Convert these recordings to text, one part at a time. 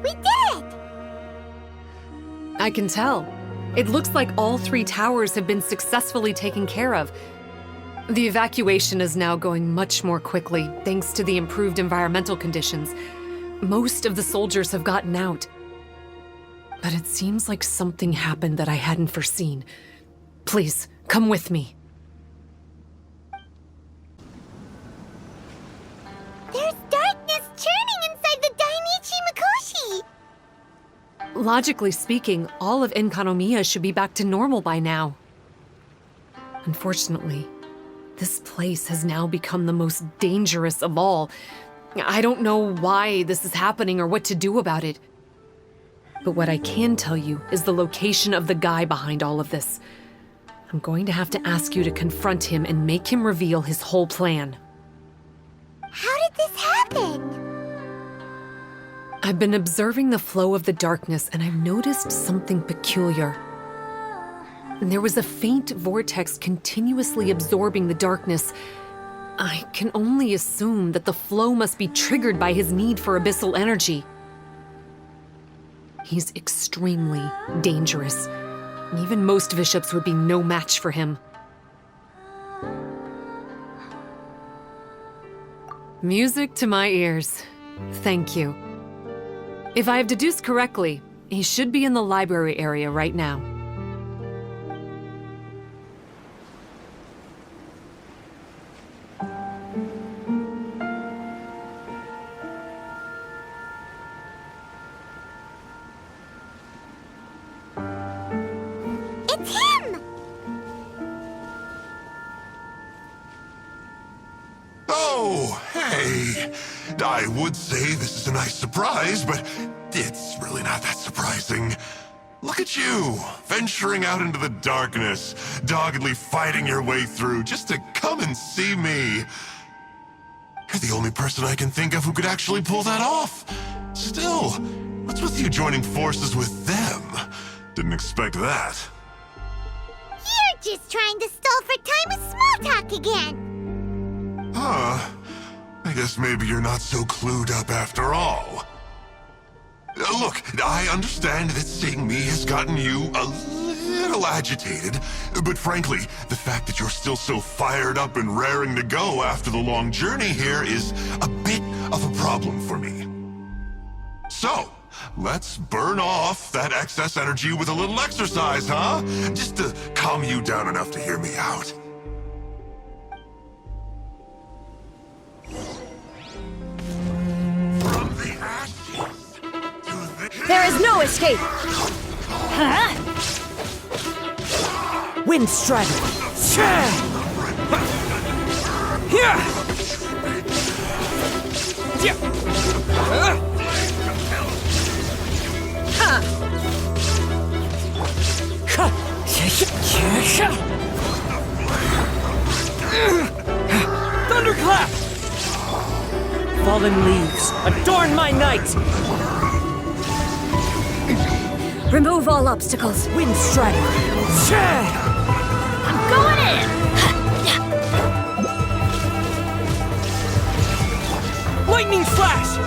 We did it! I can tell. It looks like all 3 towers have been successfully taken care of. The evacuation is now going much more quickly, thanks to the improved environmental conditions. Most of the soldiers have gotten out. But it seems like something happened that I hadn't foreseen. Please, come with me. There's darkness churning inside the Dainichi Mikoshi! Logically speaking, all of Enkanomiya should be back to normal by now. Unfortunately, this place has now become the most dangerous of all. I don't know why this is happening or what to do about it. But what I can tell you is the location of the guy behind all of this. I'm going to have to ask you to confront him and make him reveal his whole plan. How did this happen? I've been observing the flow of the darkness, and I've noticed something peculiar. There was a faint vortex continuously absorbing the darkness. I can only assume that the flow must be triggered by his need for abyssal energy. He's extremely dangerous. Even most bishops would be no match for him. Music to my ears. Thank you. If I have deduced correctly, he should be in the library area right now. It's him! Oh, hey! I would say this is a nice surprise, but it's really not that surprising. Look at you, venturing out into the darkness, doggedly fighting your way through just to come and see me. You're the only person I can think of who could actually pull that off. Still, what's with you joining forces with them? Didn't expect that. You're just trying to stall for time with small talk again! Huh. I guess maybe you're not so clued up after all. Look, I understand that seeing me has gotten you a little agitated, but frankly, the fact that you're still so fired up and raring to go after the long journey here is a bit of a problem for me. So, let's burn off that excess energy with a little exercise, huh? Just to calm you down enough to hear me out. From the ashes to the... There is no escape! Huh? Wind Strider! Here! Thunderclap! Fallen leaves, adorn my night! Remove all obstacles. Wind Strider. I'm going in! Lightning Flash!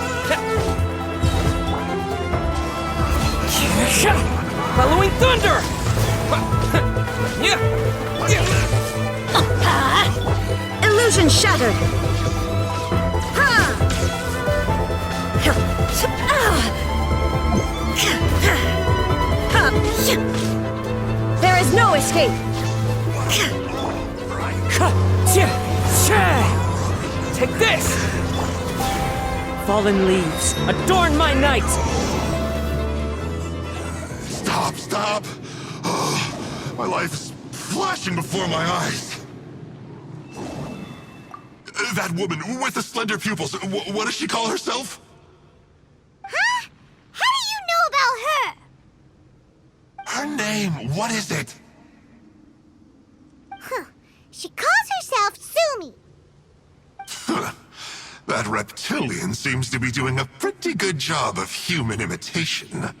Following Thunder! Illusion shattered! There is no escape! Take this! Fallen leaves, adorn my night! Stop! My life is flashing before my eyes. That woman with the slender pupils, what does she call herself? Huh? How do you know about her? Her name, what is it? Huh. She calls herself Sumi. That reptilian seems to be doing a pretty good job of human imitation.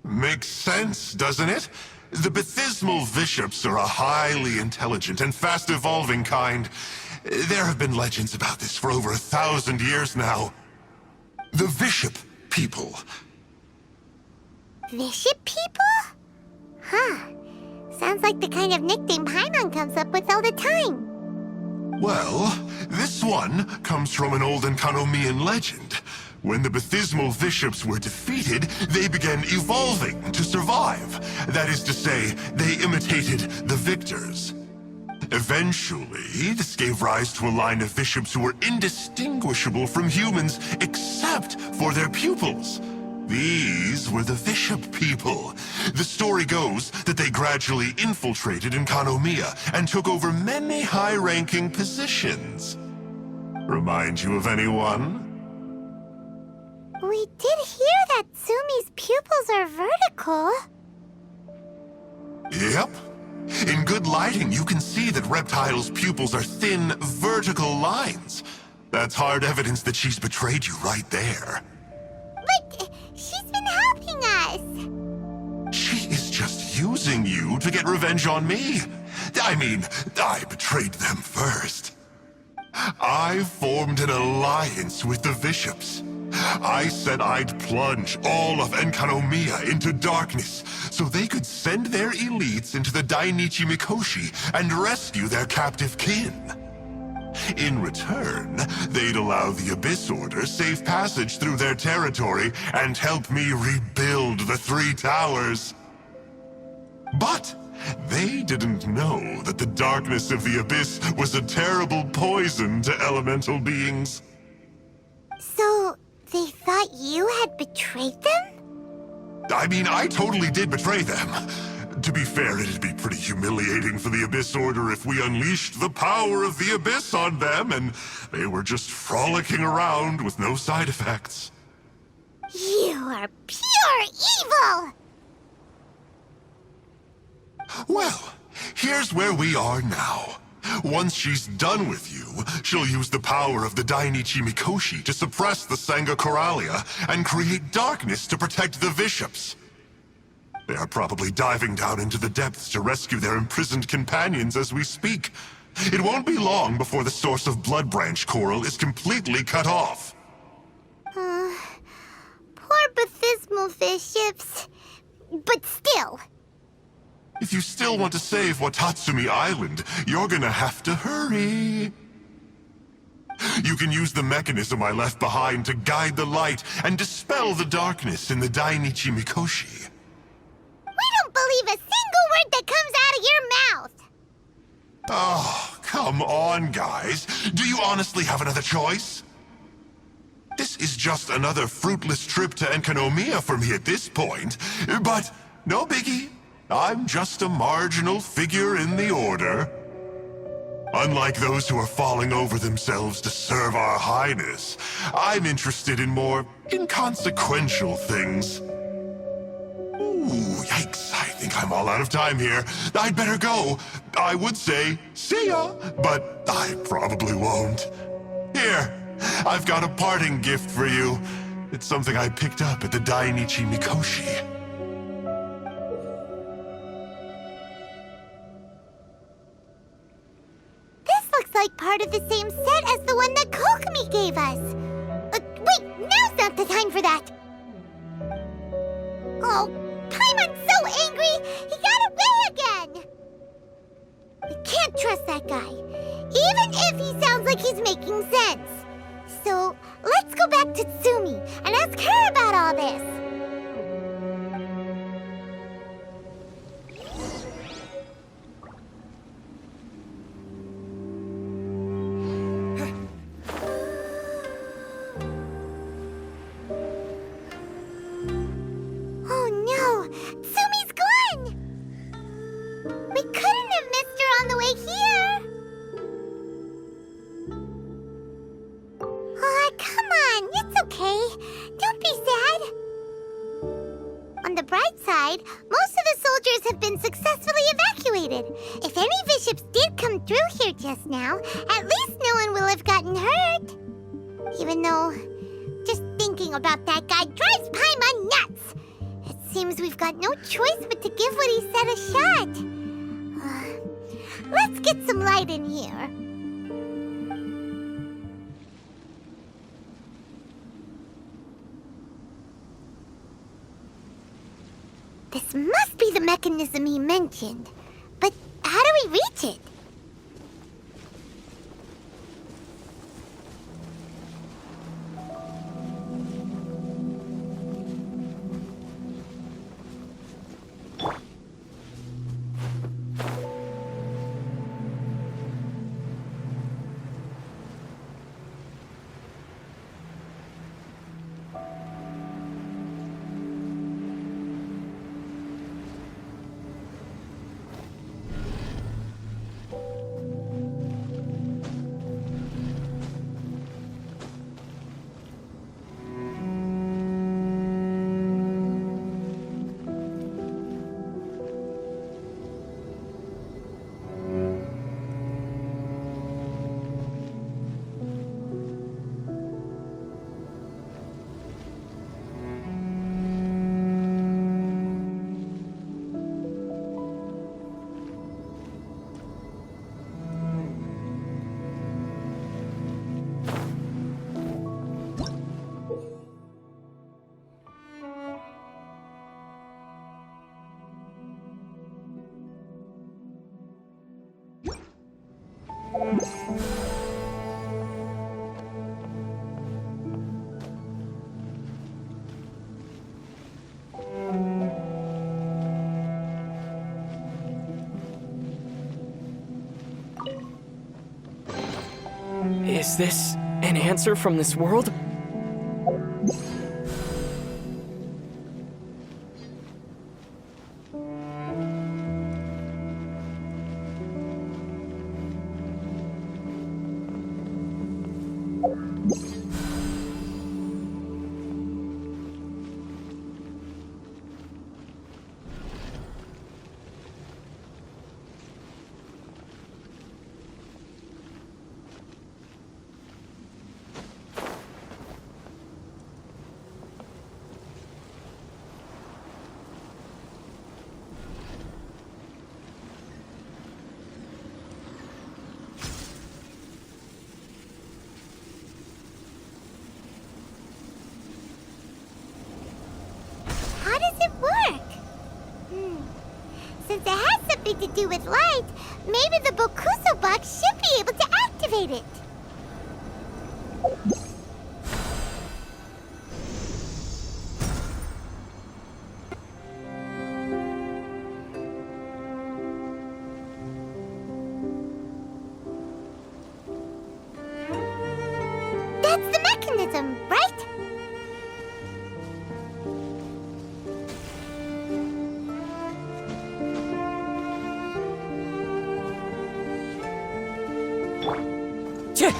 Makes sense, doesn't it? The Baptismal Bishops are a highly intelligent and fast-evolving kind. There have been legends about this for over 1,000 years now. The Bishop people. Bishop people? Huh. Sounds like the kind of nickname Paimon comes up with all the time. Well, this one comes from an old Enkanomian legend. When the Baptismal Bishops were defeated, they began evolving to survive. That is to say, they imitated the victors. Eventually, this gave rise to a line of bishops who were indistinguishable from humans except for their pupils. These were the Bishop people. The story goes that they gradually infiltrated Enkanomiya and took over many high-ranking positions. Remind you of anyone? We did hear that Tsumi's pupils are vertical. Yep. In good lighting, you can see that Reptile's pupils are thin, vertical lines. That's hard evidence that she's betrayed you right there. But she's been helping us. She is just using you to get revenge on me. I mean, I betrayed them first. I formed an alliance with the bishops. I said I'd plunge all of Enkanomiya into darkness so they could send their elites into the Dainichi Mikoshi and rescue their captive kin. In return, they'd allow the Abyss Order safe passage through their territory and help me rebuild the Three Towers. But they didn't know that the darkness of the Abyss was a terrible poison to elemental beings. So, they thought you had betrayed them? I mean, I totally did betray them. To be fair, it'd be pretty humiliating for the Abyss Order if we unleashed the power of the Abyss on them and they were just frolicking around with no side effects. You are pure evil! Well, here's where we are now. Once she's done with you, she'll use the power of the Dainichi Mikoshi to suppress the Sangha Coralia and create darkness to protect the bishops. They are probably diving down into the depths to rescue their imprisoned companions as we speak. It won't be long before the source of Blood Branch Coral is completely cut off. Poor Baptismal bishops. But still. If you still want to save Watatsumi Island, you're gonna have to hurry. You can use the mechanism I left behind to guide the light and dispel the darkness in the Dainichi Mikoshi. We don't believe a single word that comes out of your mouth! Oh, come on, guys. Do you honestly have another choice? This is just another fruitless trip to Enkanomiya for me at this point, but no biggie. I'm just a marginal figure in the Order. Unlike those who are falling over themselves to serve our Highness, I'm interested in more inconsequential things. Ooh, yikes, I think I'm all out of time here. I'd better go. I would say, see ya, but I probably won't. Here, I've got a parting gift for you. It's something I picked up at the Dainichi Mikoshi. Looks like part of the same set as the one that Kokomi gave us. Wait, now's not the time for that. Oh, Paimon's so angry, he got away again. We can't trust that guy, even if he sounds like he's making sense. So, let's go back to Tsumi and ask her about all this. If any bishops did come through here just now, at least no one will have gotten hurt. Even though, just thinking about that guy drives Paimon nuts. It seems we've got no choice but to give what he said a shot. Let's get some light in here. This must be the mechanism he mentioned. But how do we reach it? Is this an answer from this world? How does it work? Since it has something to do with light, maybe the Bokuso box should be able to activate it. That's the mechanism, right? Cheh!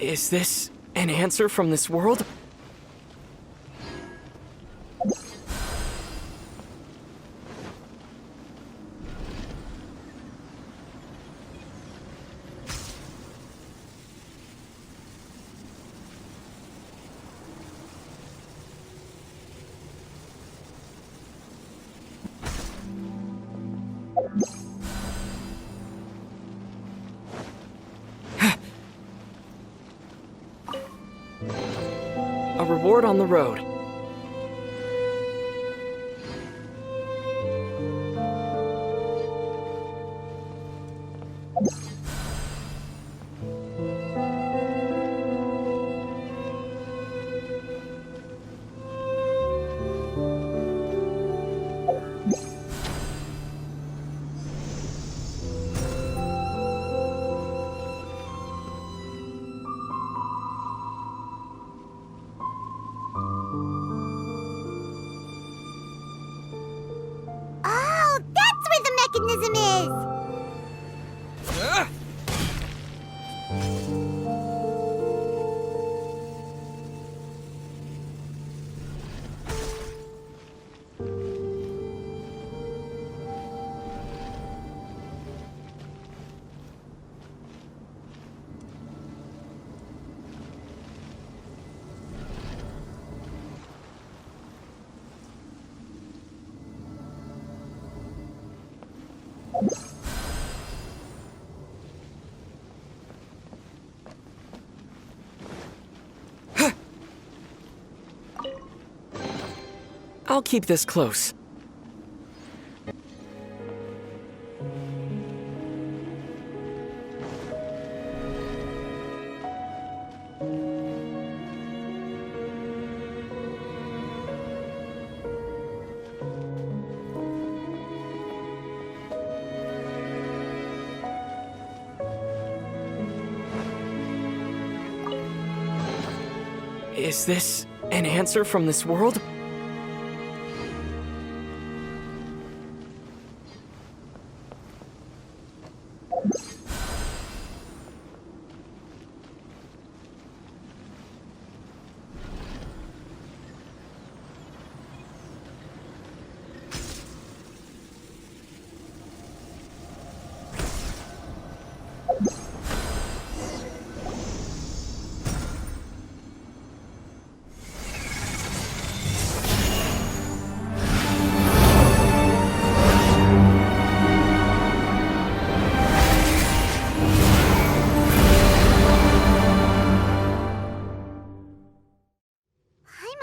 Is this an answer from this world? A reward on the road. Oh, that's where the mechanism is! I'll keep this close. Is this an answer from this world?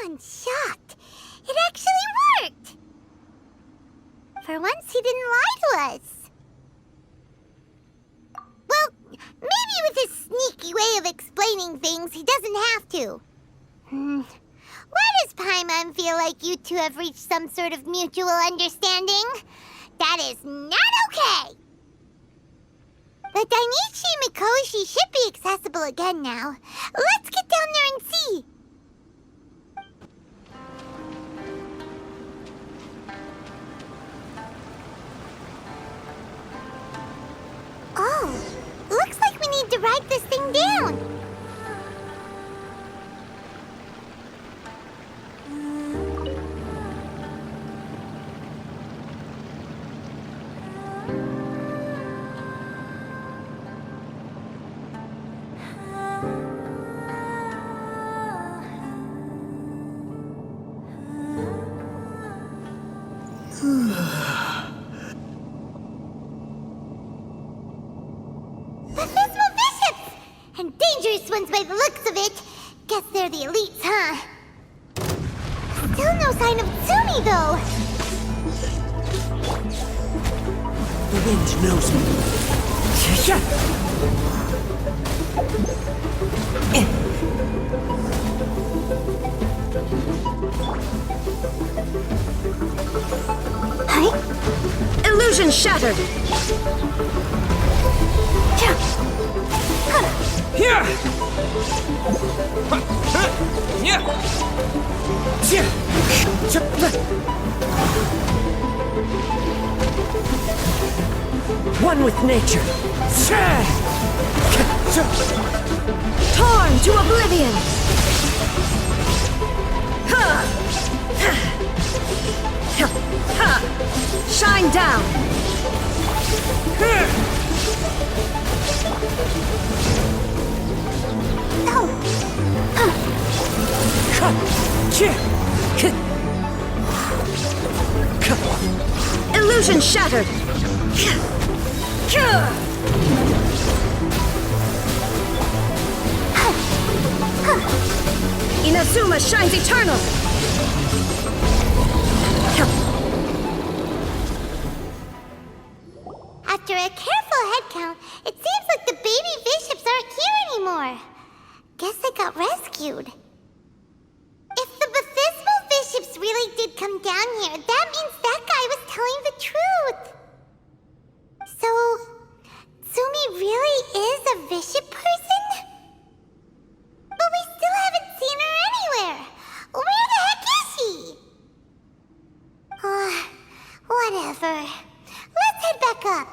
I'm shocked. It actually worked! For once, he didn't lie to us. Well, maybe with his sneaky way of explaining things, he doesn't have to. Why does Paimon feel like you two have reached some sort of mutual understanding? That is not okay! The Dainichi Mikoshi should be accessible again now. Let's get down there and see! Oh, looks like we need to write this thing down. Baptismal bishops! And dangerous ones by the looks of it. Guess they're the elites, huh? Still no sign of Tsumi, though. The wind knows me. Huh? Illusion shattered! Here! One with nature. Torn to oblivion! Shine down! Illusion shattered! Inazuma shines eternal! After a careful head count, it seems like the baby bishops aren't here anymore. Guess they got rescued. If the Baptismal bishops really did come down here, that means that guy was telling the truth. So, Tsumi really is a bishop person? But we still haven't seen her anywhere. Where the heck is she? Whatever. Let's head back up.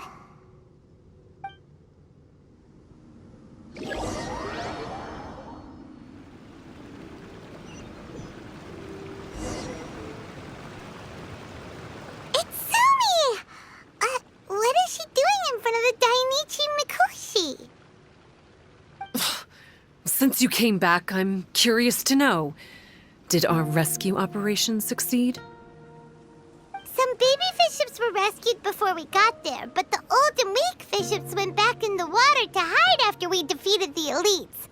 It's Tsumi! What is she doing in front of the Dainichi Mikoshi? Since you came back, I'm curious to know. Did our rescue operation succeed? Some baby fiships were rescued before we got there, but the old and weak fiships went back in the water to hide after we defeated the elites.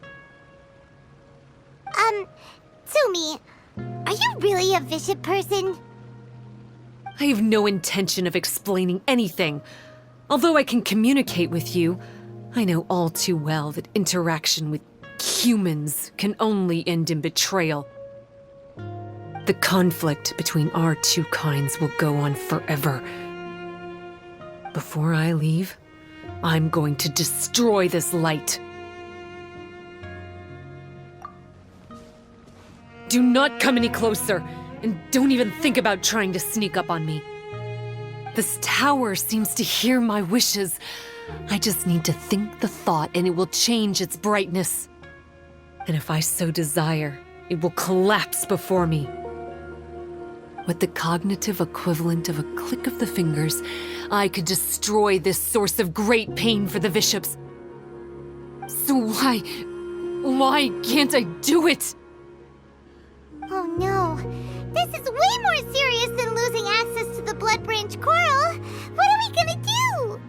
Tsumi, are you really a Bishop person? I have no intention of explaining anything. Although I can communicate with you, I know all too well that interaction with humans can only end in betrayal. The conflict between our two kinds will go on forever. Before I leave, I'm going to destroy this light. Do not come any closer, and don't even think about trying to sneak up on me. This tower seems to hear my wishes. I just need to think the thought and it will change its brightness. And if I so desire, it will collapse before me. With the cognitive equivalent of a click of the fingers, I could destroy this source of great pain for the bishops. So why can't I do it? Oh no, this is way more serious than losing access to the Blood Branch Coral. What are we gonna do?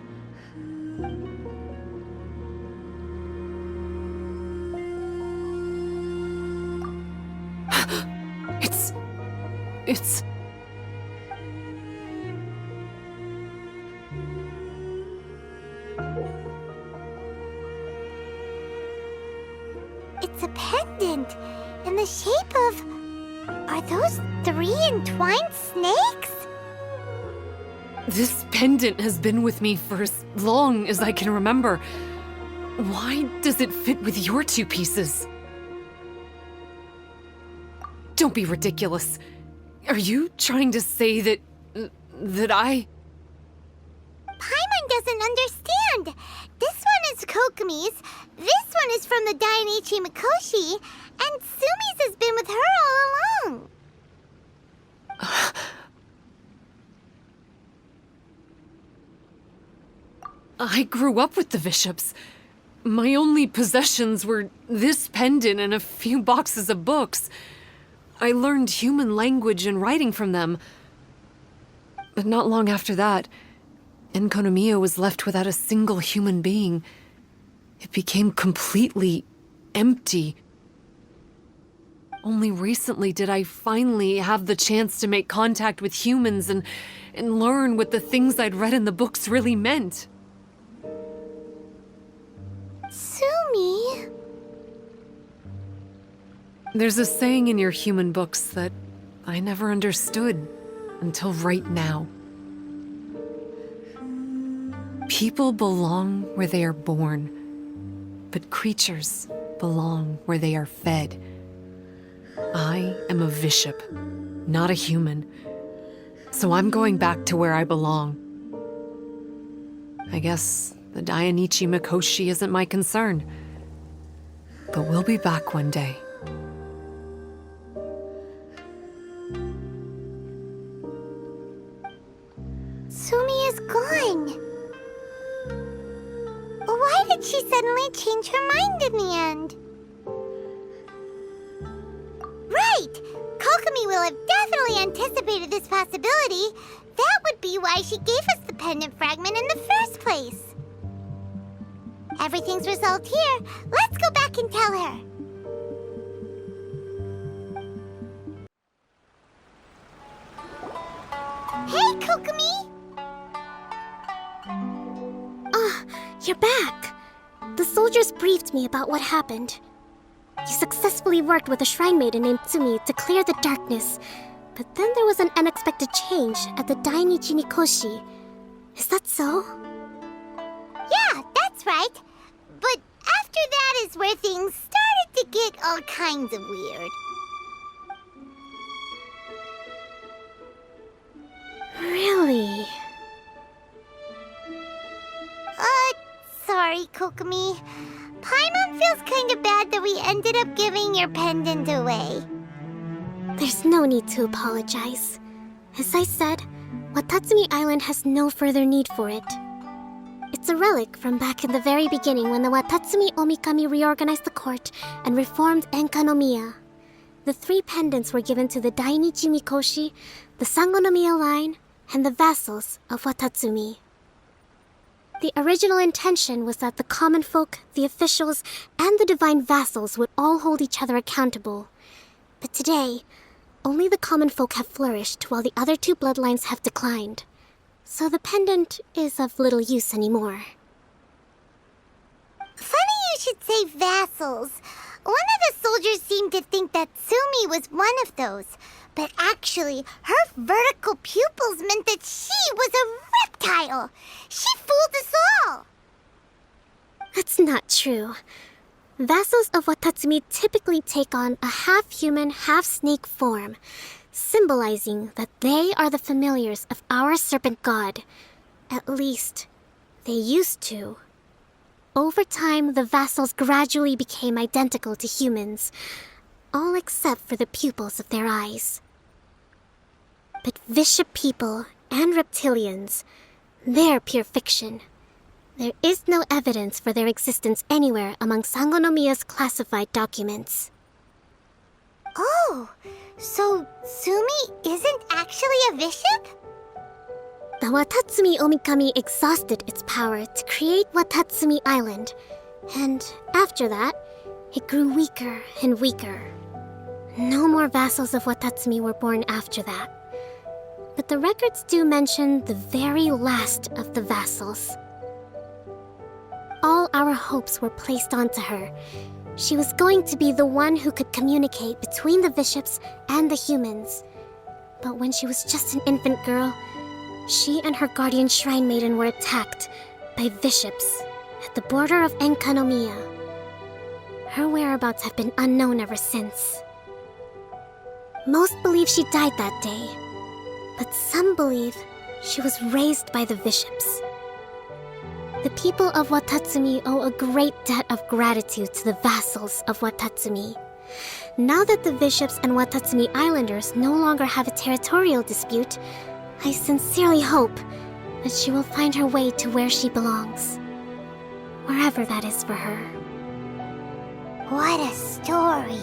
It's... It's a pendant in the shape of... Are those 3 entwined snakes? This pendant has been with me for as long as I can remember. Why does it fit with your 2 pieces? Don't be ridiculous. Are you trying to say that I... Paimon doesn't understand. This one is Kokomi's, this one is from the Dainichi Mikoshi, and Sumi's has been with her all along. I grew up with the bishops. My only possessions were this pendant and a few boxes of books. I learned human language and writing from them. But not long after that, Enkonomiya was left without a single human being. It became completely empty. Only recently did I finally have the chance to make contact with humans and learn what the things I'd read in the books really meant. Sumi? There's a saying in your human books that I never understood until right now. People belong where they are born, but creatures belong where they are fed. I am a bishop, not a human, so I'm going back to where I belong. I guess the Dainichi Mikoshi isn't my concern, but we'll be back one day. Sumi is gone. Why did she suddenly change her mind in the end? Right! Kokomi will have definitely anticipated this possibility. That would be why she gave us the pendant fragment in the first place. Everything's resolved here. Let's go back and tell her. Hey, Kokomi! You're back. The soldiers briefed me about what happened. You successfully worked with a shrine maiden named Tsumi to clear the darkness, but then there was an unexpected change at the Dainichi Mikoshi. Is that so? Yeah, that's right. But after that is where things started to get all kinds of weird. Really? Sorry, Kokomi. Paimon feels kind of bad that we ended up giving your pendant away. There's no need to apologize. As I said, Watatsumi Island has no further need for it. It's a relic from back in the very beginning when the Watatsumi Omikami reorganized the court and reformed Enkanomiya. The 3 pendants were given to the Dainichi Mikoshi, the Sangonomiya line, and the vassals of Watatsumi. The original intention was that the common folk, the officials, and the divine vassals would all hold each other accountable. But today, only the common folk have flourished while the other two bloodlines have declined. So the pendant is of little use anymore. Funny you should say vassals. One of the soldiers seemed to think that Sumi was one of those. But actually, her vertical pupils meant that she was a reptile. She fooled us all. That's not true. Vassals of Watatsumi typically take on a half-human, half-snake form, symbolizing that they are the familiars of our serpent god. At least, they used to. Over time, the vassals gradually became identical to humans, all except for the pupils of their eyes. But Bishop people and reptilians, they're pure fiction. There is no evidence for their existence anywhere among Sangonomiya's classified documents. Oh, so Sumi isn't actually a bishop? The Watatsumi Omikami exhausted its power to create Watatsumi Island, and after that, it grew weaker and weaker. No more vassals of Watatsumi were born after that. But the records do mention the very last of the vassals. All our hopes were placed onto her. She was going to be the one who could communicate between the bishops and the humans. But when she was just an infant girl, she and her guardian shrine maiden were attacked by bishops at the border of Enkanomiya. Her whereabouts have been unknown ever since. Most believe she died that day, but some believe she was raised by the bishops. The people of Watatsumi owe a great debt of gratitude to the vassals of Watatsumi. Now that the bishops and Watatsumi Islanders no longer have a territorial dispute, I sincerely hope that she will find her way to where she belongs. Wherever that is for her. What a story.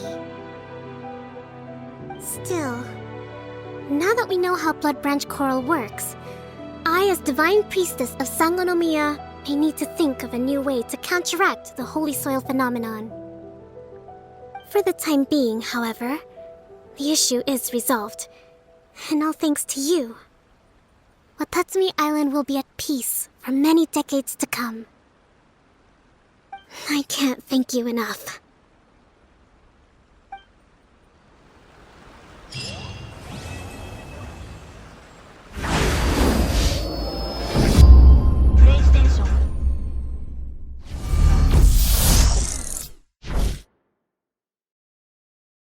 Still, now that we know how Blood Branch Coral works, I, as Divine Priestess of Sangonomiya, may need to think of a new way to counteract the Holy Soil phenomenon. For the time being, however, the issue is resolved, and all thanks to you. Watatsumi Island will be at peace for many decades to come. I can't thank you enough.